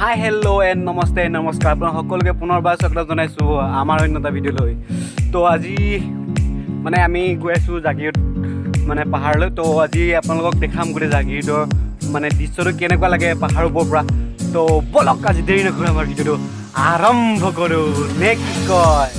Hi hello' and namaste নমস্কাৰ আপোনাক সকলোকে পুনৰবাৰ স্বাগতম জনাইছোঁ আমাৰ অন্য এটা ভিডিঅ'লৈ। তো আজি মানে আমি গৈ আছোঁ জাগিৰোড মানে পাহাৰলৈ। তো আজি আপোনালোকক দেখাম গোটেই জাগিৰোডৰ মানে দৃশ্যটো কেনেকুৱা লাগে পাহাৰৰ ওপৰৰ পৰা। তো বলক আজি দেৰি নকৰোঁ আমাৰ ভিডিঅ'টো আৰম্ভ কৰোঁ নে কি কয়।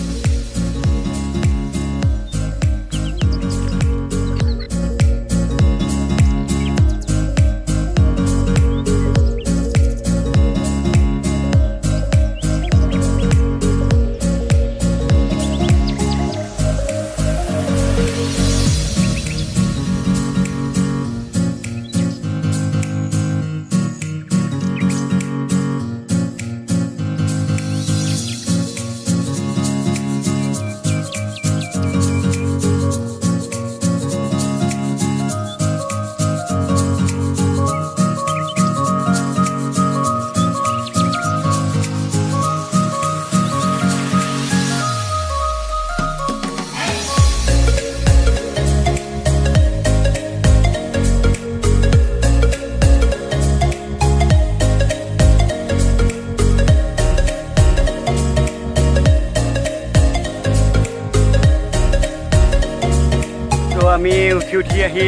আমি উঠি আহি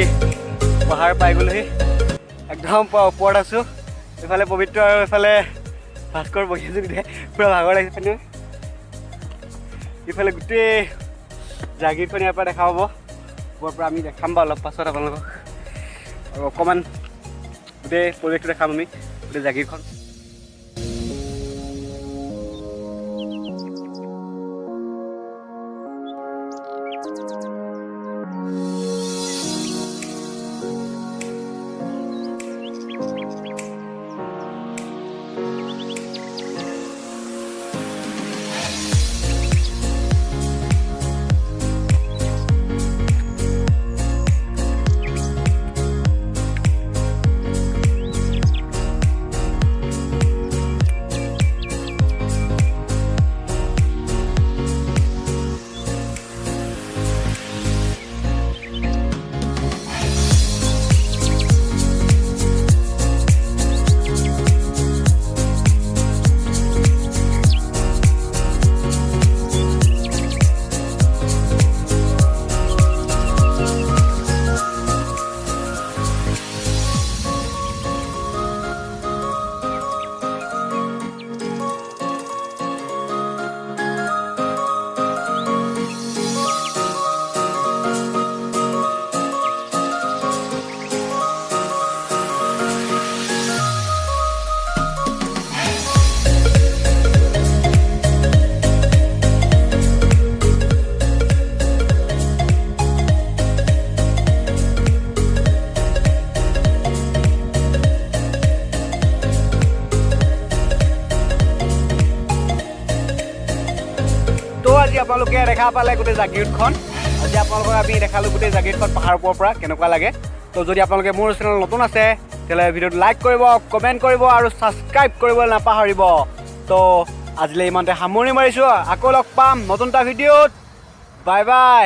পাহাৰ পাই গ'লোহি, একদম ওপৰত আছোঁ। এইফালে পবিত্ৰ আৰু এইফালে ভাস্কৰ বহি আছোঁ, পূৰা ভাগৰ লাগিছে পানী। ইফালে গোটেই জাগিৰোডখন ইয়াৰ পৰা দেখা পাব, ওপৰৰ পৰা আমি দেখাম বাৰু অলপ পাছত আপোনালোকক, আৰু অকণমান গোটেই পৰিৱেশটো দেখাম আমি গোটেই জাগিৰোডখন। আজি আপোনালোকে দেখা পালে গোটেই জাগিৰোডখন। আজি আপোনালোকক আমি দেখালোঁ গোটেই জাগিৰোডখন পাহাৰৰ ওপৰৰ পৰা কেনেকুৱা লাগে। তো যদি আপোনালোকে মোৰ চেনেল নতুন আছে তেতিয়াহ'লে ভিডিঅ'টো লাইক কৰিব, কমেণ্ট কৰিব আৰু ছাবস্ক্ৰাইব কৰিবলৈ নাপাহৰিব। তো আজিলৈ ইমানতে সামৰণি মাৰিছোঁ, আকৌ লগ পাম নতুন এটা ভিডিঅ'ত। Bye bye.